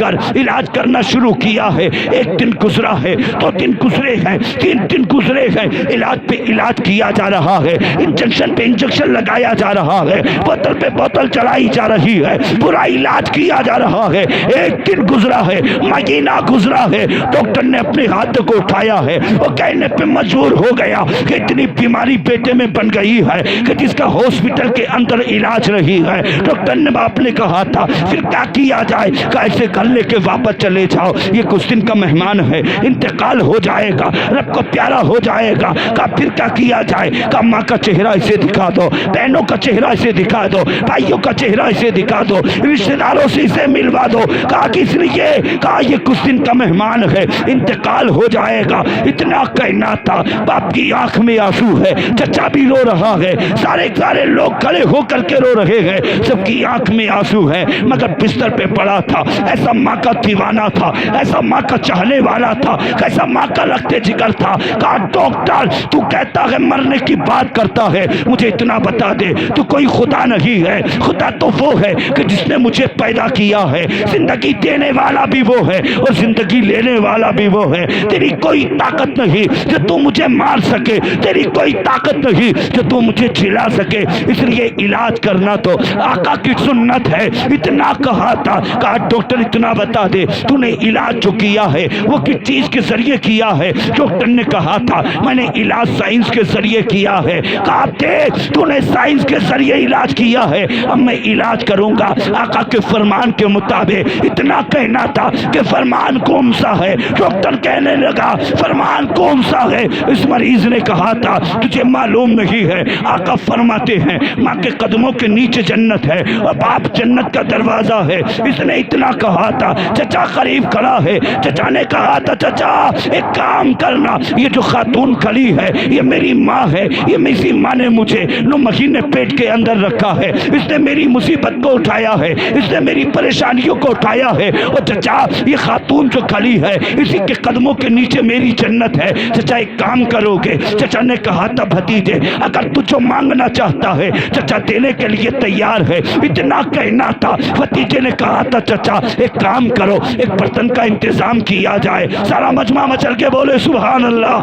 کرنا شروع کیا ہے۔ ایک دن گزرا ہے، 2 دن گزرے ہیں، 3 دن گزرے ہیں، علاج پہ علاج کیا جا رہا ہے، انجیکشن پہ انجیکشن لگایا جا رہا ہے، بوتل پہ بوتل چلائی جا رہی ہے، پورا علاج کیا جا رہا ہے۔ ایک دن گزرا ہے، مہینہ گزرا ہے، ڈاکٹر نے اپنے ہاتھ کو اٹھایا ہے، وہ کہنے پہ مجبور ہو گیا کہ اتنی بیماری بیٹے میں بن گئی ہے کہ جس کا ہاسپٹل کے اندر علاج نہیں ہے۔ ڈاکٹر نے باپ نے کہا تھا پھر کیا کیا جائے، کہ ایسے گھر لے کے واپس چلے جاؤ، یہ کچھ دن کا مہمان ہے، انتقال ہو جائے گا، رب کو پیارا ہو جائے گا۔ کہا پھر کیا کیا جائے، کہا ماں کا چہرہ اسے دکھا دو، بہنوں کا چہرہ اسے دکھا دو، بھائیوں کا چہرہ اسے دکھا دو، رشتہ داروں سے اسے ملوا دو۔ کہا کس لیے، کہا یہ کچھ دن کا مہمان ہے، انتقال ہو جائے گا۔ اتنا کہنا تھا، باپ کی آنکھ میں آنسو ہے، چچا بھی رو رہا ہے، سارے لوگ کھڑے ہو کر کے رو رہے ہیں، سب کی آنکھ میں آنسو ہے، مگر بستر پہ پڑا تھا۔ ایسا ماں کا دیوانہ تھا، ایسا ماں کا چاہنے والا تھا، ایسا ماں کا رکھتے جگر تھا۔ کہا ڈاکٹر تو کہتا ہے مرنے کی بات کرتا ہے، مجھے اتنا بتا دے تو کوئی خدا نہیں ہے، خدا تو وہ ہے کہ جس نے مجھے پیدا کیا ہے، زندگی دینے والا بھی وہ ہے اور زندگی لینے والا بھی وہ ہے۔ تیری کوئی طاقت نہیں کہ تو مجھے مار سکے، تیری کوئی طاقت نہیں کہ تو مجھے جلا سکے، اس لیے علاج کرنا تو آقا کی سنت ہے۔ اتنا کہا تھا، کہا ڈاکٹر اتنا بتا دے تو نے علاج جو کیا ہے وہ کس چیز کے ذریعے کیا ہے۔ ڈاکٹر نے کہا تھا میں نے علاج سائنس کے ذریعے کیا ہے۔ کہا دیکھ تو نے سائنس کے ذریعے علاج کیا ہے، اب میں علاج کروں گا آقا کے فرمان کے مطابق۔ اتنا کہنا تھا کہ فرمان کون سا ہے، ڈاکٹر کہنے لگا فرمان کون سا ہے۔ اس مریض نے کہا تھا تجھے معلوم نہیں ہے، آقا فرماتے ہیں ماں کے قدموں کے نیچے جنت ہے اور باپ جنت کا دروازہ ہے۔ اس نے اتنا کہا تھا، چچا قریب کھڑا ہے، چچا نے کہا تھا چچا ایک کام کرنا، یہ جو خاتون کھڑی ہے یہ میری ماں ہے، یہ میری ماں نے مجھے 9 مہینے پیٹ کے اندر رکھا ہے، اس نے میری مصیبت کو اٹھایا ہے، اس نے میری پریشانیوں کو اٹھایا ہے، اور چچا یہ خاتون جو کھڑی ہے اسی کے قدموں کے نیچے میری جنت ہے، چچا ایک کام کرو گے۔ چچا نے کہا تھا بھتیجے اگر تو جو مانگنا چاہتا ہے چچا دینے کے لیے تیار ہے۔ اتنا کہنا تھا، بھتیجے نے کہا تھا چچا ایک کام کرو، ایک برتن کا انتظام کیا جائے۔ سارا مجمع مچل کے بولے سبحان اللہ۔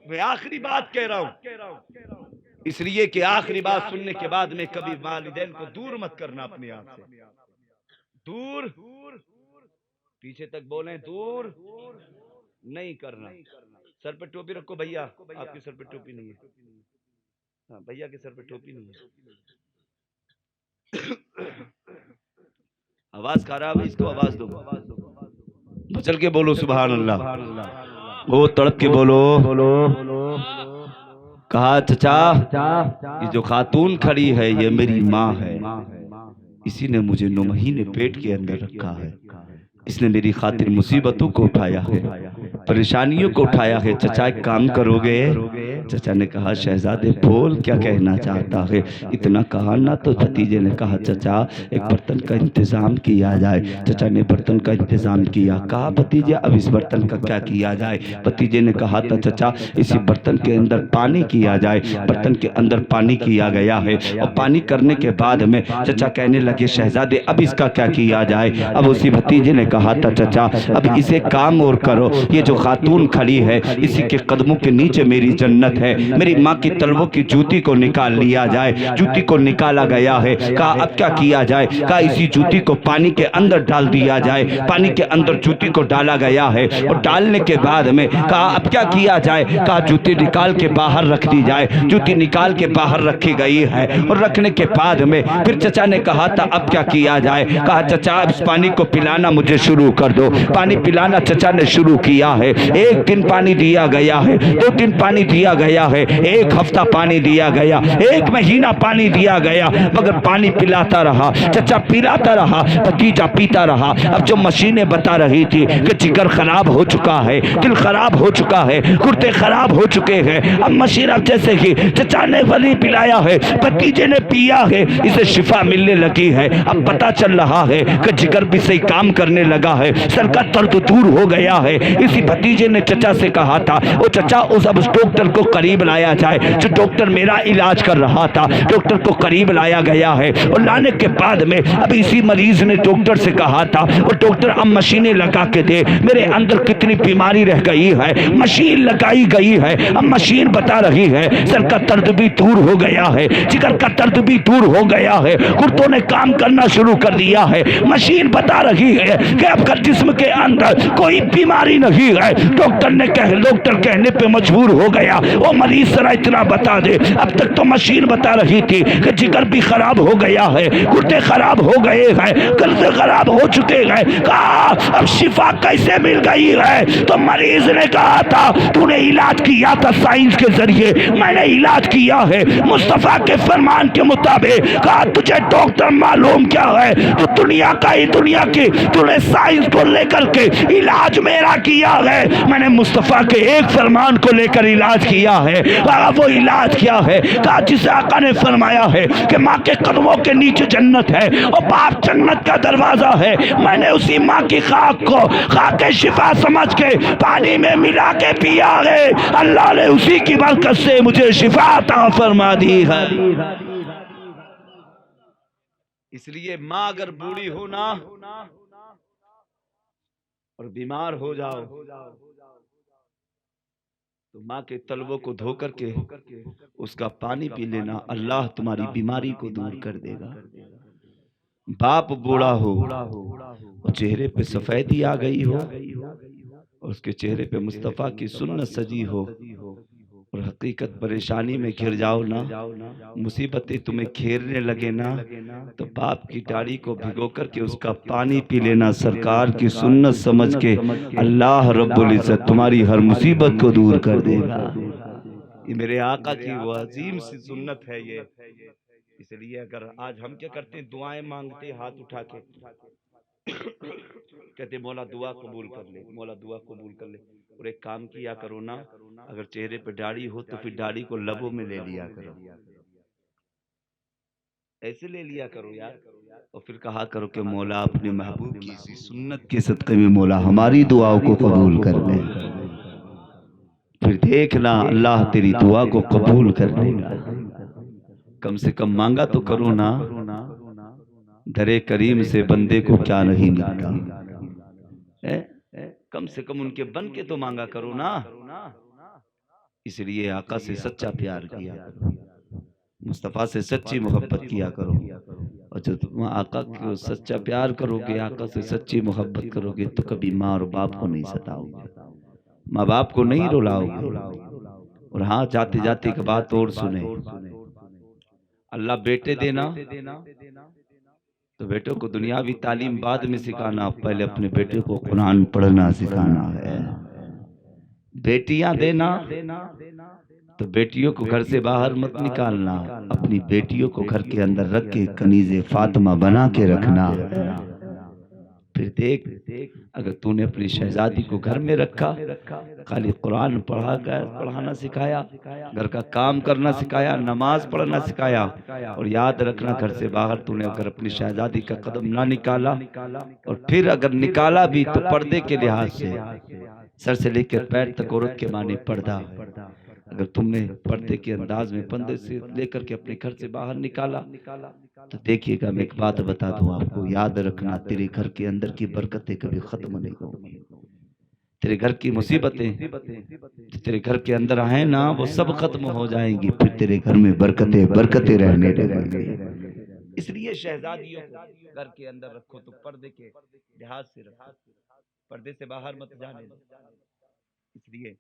میں آخری بات کہہ رہا ہوں اس لیے کہ آخری بات سننے کے بعد میں کبھی والدین کو دور مت کرنا، اپنے آپ سے دور، پیچھے تک بولیں دور نہیں کرنا۔ سر پہ ٹوپی رکھو بھیا، آپ کے سر پہ ٹوپی نہیں ہے، ہاں بھیا کے سر پہ ٹوپی نہیں ہے۔ آواز خراب ہے، اس کو آواز دو، چل کے بولو سبحان اللہ، وہ تڑپ کے بولو۔ کہا چچا یہ جو خاتون کھڑی ہے یہ میری ماں ہے، اسی نے مجھے 9 مہینے پیٹ کے اندر رکھا ہے، اس نے میری خاطر مصیبتوں کو اٹھایا ہے، پریشانیوں کو اٹھایا ہے۔ چچا ایک کام کرو گے؟ چچا نے کہا شہزادے بول کیا کہنا چاہتا ہے۔ اتنا کہا نہ تو بھتیجے نے کہا چچا ایک برتن کا انتظام کیا جائے۔ چچا نے برتن کا انتظام کیا۔ کہا بھتیجے اب اس برتن کا کیا کیا جائے؟ بھتیجے نے کہا تھا چچا اسی برتن کے اندر پانی کیا جائے۔ برتن کے اندر پانی کیا گیا ہے، اور پانی کرنے کے بعد میں چچا کہنے لگے شہزادے اب اس کا کیا کیا جائے؟ اب اسی بھتیجے نے کہا تھا چچا اب اسے کام اور کرو، یہ جو خاتون کھڑی ہے اسی کے قدموں کے نیچے میری جنت ہے، میری ماں کی تلووں کی جوتی کو نکال لیا جائے۔ جوتی کو نکالا گیا ہے۔ کہا اب کیا کیا جائے؟ کہا اسی جوتی کو پانی کے اندر ڈال دیا جائے۔ پانی کے اندر جوتی کو ڈالا گیا ہے، اور ڈالنے کے بعد میں کہا اب کیا کیا جائے؟ کہا جوتی نکال کے باہر رکھ دی جائے۔ جوتی نکال کے باہر رکھی گئی ہے، اور رکھنے کے بعد میں پھر چچا نے کہا تھا اب کیا کیا جائے؟ کہا چچا اس پانی کو پلانا مجھے شروع کر دو۔ پانی پلانا چچا نے شروع کیا ہے۔ 1 دن پانی دیا گیا ہے، 2 دن پانی دیا گیا گیا ہے، ایک ہفتہ پانی دیا گیا، ایک مہینہ پانی دیا گیا، مگر پانی پلاتا رہا، چچا پلاتا رہا، بھتیجا پیتا رہا۔ اب جو مشینیں بتا رہی تھی کہ جگر خراب ہو چکا ہے، دل خراب ہو چکا ہے، گردے خراب ہو چکے ہیں، اب مشین اب جیسے ہی چچا نے ولی پلایا ہے، بھتیجے نے پیا ہے، اسے شفا ملنے لگی ہے۔ اب پتا چل رہا ہے کہ جگر بھی صحیح کام کرنے لگا ہے، سر کا درد دور ہو گیا ہے۔ اسی بھتیجے نے چچا سے کہا تھا، او چچا اس اب اس ڈاکٹر کو قریب لایا جائے، جو ڈاکٹر میرا علاج کر رہا تھا، ڈاکٹر کو قریب لایا گیا ہے، اور لانے کے بعد میں اب اسی مریض نے ڈاکٹر سے کہا تھا، اور ڈاکٹر اب مشینیں لگا کے دے، میرے اندر کتنی بیماری رہ گئی ہے، مشین لگائی گئی ہے، اب مشین بتا رہی ہے سر کا درد بھی دور ہو گیا ہے، جگر کا درد بھی دور ہو گیا ہے، گردوں نے کام کرنا شروع کر دیا ہے، مشین بتا رہی ہے کہ اب کا جسم کے اندر کوئی بیماری نہیں ہے۔ ڈاکٹر کہنے پہ مجبور ہو گیا، وہ مریض ذرا اتنا بتا دے، اب تک تو مشین بتا رہی تھی کہ جگر بھی خراب ہو گیا ہے، گردے خراب ہو گئے ہیں، گردے خراب ہو چکے ہیں، کہا اب شفا کیسے مل گئی ہے؟ تو مریض نے کہا تھا تو نے علاج کیا تھا سائنس کے ذریعے، میں نے علاج کیا ہے مصطفیٰ کے فرمان کے مطابق۔ کہا تجھے ڈاکٹر معلوم کیا ہے؟ تو دنیا کا ہی دنیا کی تو نے سائنس کو لے کر کے علاج میرا کیا ہے، میں نے مصطفیٰ کے ایک فرمان کو لے کر علاج کیا ہے۔ وہ علاج کیا ہے؟ کہا جسے آقا نے فرمایا ہے کہ ماں کے قدموں کے نیچے جنت ہے اور باپ جنت کا دروازہ ہے، میں نے اسی ماں کی خاک کو خاک شفا سمجھ کے پانی میں ملا کے پیا ہے، اللہ نے اسی کی برکت سے مجھے شفا عطا فرما دی ہے۔ اس لیے ماں اگر بوڑھی ہو نا اور بیمار ہو جاؤ تو ماں کے تلووں کو دھو کر کے اس کا پانی پی لینا، اللہ تمہاری بیماری کو دور کر دے گا۔ باپ بوڑھا ہو اور چہرے پہ سفیدی آ گئی ہو اور اس کے چہرے پہ مصطفیٰ کی سنت سجی ہو اور حقیقت پریشانی میں گھر جاؤ نا، مصیبتیں تمہیں گھیرنے لگے نا، تو باپ کی داڑھی کو بھگو کر کے اس کا پانی پی لینا، سرکار کی سنت سمجھ کے اللہ رب العزت تمہاری ہر مصیبت کو دور کر دے گا۔ یہ میرے آقا کی وہ عظیم سی سنت ہے یہ۔ اس لیے اگر آج ہم کیا کرتے ہیں، دعائیں مانگتے ہاتھ اٹھا کے، کہتے مولا دعا قبول کر لے، مولا دعا قبول کر لے، اور ایک کام کیا کرو نا، اگر چہرے پہ داڑھی ہو تو پھر داڑھی کو لبوں میں لے لیا کرو، ایسے لے لیا کرو یار، اور پھر کہا کرو کہ مولا اپنے محبوب کی اسی سنت کے صدقے میں مولا ہماری دعاؤں کو قبول کر لے، پھر دیکھنا اللہ تیری دعا کو قبول کر لے گا۔ کم سے کم مانگا تو کرو نا، در کریم سے بندے کو کیا نہیں ملتا، کم سے کم ان کے بن کے تو مانگا کرو نا۔ اس لیے آقا سے سچا پیار کیا کرو، مصطفیٰ سے سچی محبت کیا کرو، اور جب تم آقا کو سچا پیار کرو گے، آقا سے سچی محبت کرو گے تو کبھی ماں اور باپ کو نہیں ستاؤ گے، ماں باپ کو نہیں رلاؤ گے۔ اور ہاں جاتے جاتے ایک بات اور سنیں، اللہ بیٹے دینا تو بیٹوں کو دنیاوی تعلیم بعد میں سکھانا، پہلے اپنے بیٹے کو قرآن پڑھنا سکھانا ہے۔ بیٹیاں دینا تو بیٹیوں کو گھر سے باہر مت نکالنا، اپنی بیٹیوں کو گھر کے اندر رکھ کے کنیز فاطمہ بنا کے رکھنا۔ پھر دیکھ اگر تو نے اپنی شہزادی کو گھر میں رکھا، خالی قرآن پڑھانا سکھایا، گھر کا کام کرنا سکھایا، نماز پڑھنا سکھایا، اور یاد رکھنا گھر سے باہر تو نے اگر اپنی شہزادی کا قدم نہ نکالا، اور پھر اگر نکالا بھی تو پردے کے لحاظ سے سر سے لے کر پیر تک عورت کے معنی پردہ ہے، اگر تم نے پردے کے انداز میں پردے سے لے کر کے اپنے گھر سے باہر نکالا تو دیکھیے گا، میں ایک بات بتا دوں آپ کو، یاد رکھنا تیرے گھر کے اندر کی برکتیں کبھی ختم نہیں ہوں گی، تیرے گھر کی مصیبتیں تیرے گھر کے اندر آئیں نا وہ سب ختم ہو جائیں گی، پھر تیرے گھر میں برکتیں رہنے لگیں گی۔ اس لیے شہزادیوں کو گھر کے اندر رکھو تو پردے کے لحاظ سے رکھو، پردے سے باہر مت جانے دو۔ اس لیے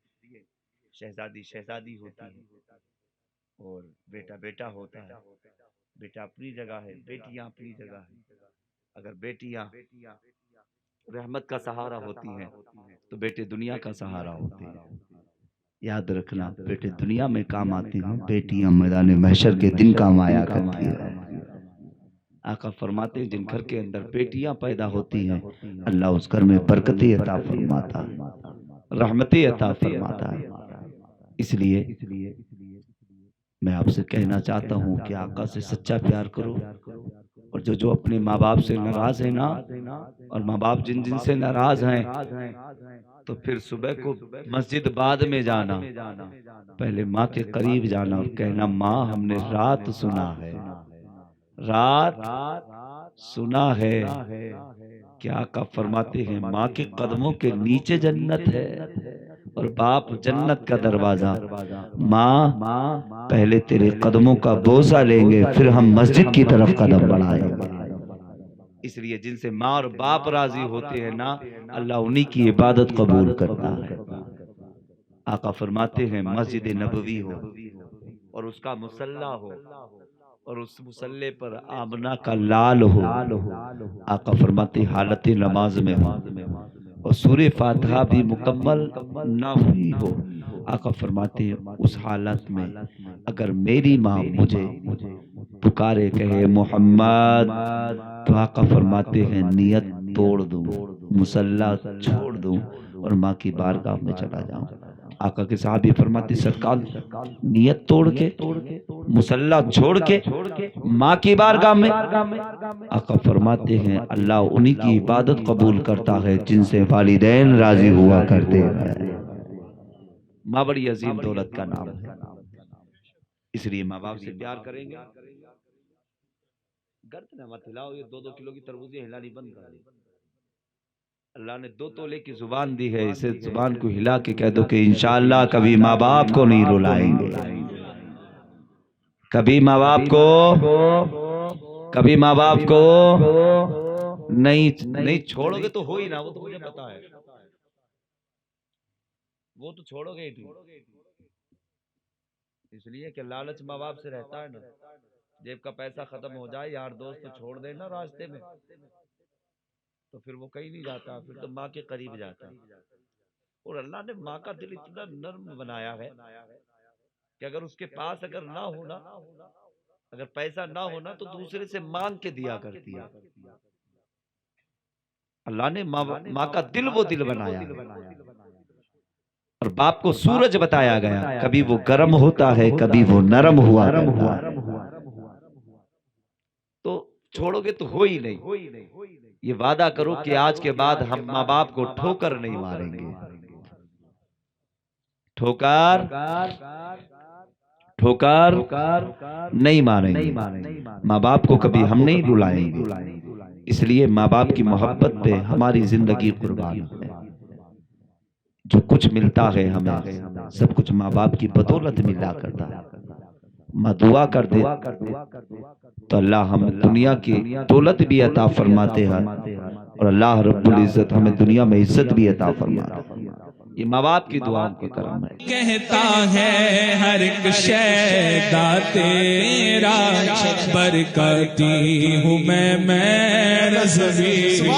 شہزادی شہزادی ہوتی ہے اور بیٹا بیٹا ہوتا ہے، بیٹا اپنی جگہ ہے، بیٹیاں اپنی جگہ ہے۔ اگر بیٹیاں رحمت کا سہارا ہوتی ہیں تو بیٹے دنیا کا سہارا ہوتے ہیں۔ یاد رکھنا بیٹے دنیا میں کام آتے ہیں، بیٹیاں میدان محشر کے دن کام آیا کرتی ہیں۔ آقا فرماتے ہیں جن گھر کے اندر بیٹیاں پیدا ہوتی ہیں اللہ اس گھر میں برکتیں عطا فرماتا ہے، رحمتیں عطا فرماتا ہے۔ اس لیے میں آپ سے کہنا چاہتا ہوں کہ آقا سے سچا پیار کرو، اور جو اپنے ماں باپ سے ناراض ہیں نا، اور ماں باپ جن سے ناراض ہیں، تو پھر صبح کو مسجد بعد میں جانا، پہلے ماں کے قریب جانا اور کہنا ماں ہم نے رات سنا ہے، رات سنا ہے کہ آقا فرماتے ہیں ماں کے قدموں کے نیچے جنت ہے اور باپ جنت کا دروازہ۔ ماں پہلے تیرے قدموں کا بوسہ لیں گے پھر ہم مسجد کی طرف قدم بڑھائیں گے۔ اس لیے جن سے ماں اور باپ راضی ہوتے ہیں نا اللہ انہی کی عبادت قبول کرتا ہے۔ آقا فرماتے ہیں مسجد نبوی ہو اور اس کا مصلی ہو اور اس مصلی پر آمنہ کا لال ہو، آقا فرماتے حالت نماز میں ہو اور سورہ فاتحہ بھی مکمل نہ ہوئی ہو، آقا فرماتے ہیں اس حالت میں اگر میری ماں مجھے پکارے کہے محمد، تو آقا فرماتے ہیں نیت توڑ دوں، مصلی چھوڑ دوں اور ماں کی بارگاہ میں چلا جاؤں۔ آقا کے صحابی فرماتے سرکار نیت توڑ کے مصلی چھوڑ کے ماں کی بارگاہ میں، آقا فرماتے ہیں اللہ انہی کی عبادت قبول کرتا ہے جن سے والدین راضی ہوا کرتے ہیں۔ ماں بڑی عظیم دولت کا نام ہے، اس لیے ماں باپ سے پیار کریں گے۔ گردن مت ہلاؤ، یہ 2-2 کلو کی تربوزیں ہلانی بند کر دی۔ اللہ نے 2 تولے کی زبان دی ہے، اسے زبان کو ہلا کے کہہ دو کہ انشاءاللہ کبھی ماں باپ کو نہیں رلائیں گے، کبھی ماں باپ کو نہیں چھوڑو گے تو ہو ہی نہ، وہ تو مجھے پتا ہے، وہ تو چھوڑو گے ہی، اس لیے کہ لالچ ماں باپ سے رہتا ہے نا، جیب کا پیسہ ختم ہو جائے یار دوست تو چھوڑ دے نا راستے میں، تو پھر وہ کہیں نہیں جاتا، پھر تو ماں کے قریب جاتا۔ اور اللہ نے ماں کا دل اتنا نرم بنایا ہے کہ اگر اس کے پاس اگر نہ ہونا، اگر پیسہ نہ ہونا تو دوسرے سے مانگ کے دیا کرتی ہے۔ اللہ نے ماں کا دل وہ دل بنایا ہے، اور باپ کو سورج بتایا گیا، کبھی وہ گرم ہوتا ہے کبھی وہ نرم ہوا کرتا ہے، تو چھوڑو گے تو ہو ہی نہیں۔ یہ وعدہ کرو کہ آج کے بعد ہم ماں باپ کو ٹھوکر نہیں ماریں گے، ٹھوکر نہیں ماریں گے، ماں باپ کو کبھی ہم نہیں رلائیں گے۔ اس لیے ماں باپ کی محبت پہ ہماری زندگی قربان ہے۔ جو کچھ ملتا ہے ہمیں سب کچھ ماں باپ کی بدولت ملا کرتا ہے۔ ماں دعا کر دے تو اللہ ہم دنیا کی دولت بھی عطا فرماتے ہیں، اور اللہ رب العزت ہمیں دنیا میں عزت بھی عطا فرماتا ہے۔ یہ ماں باپ کی دعاؤں کا کرم ہے۔ کہتا ہے ہر ایک شیدا تیرا برکتی ہوں میں رضوی۔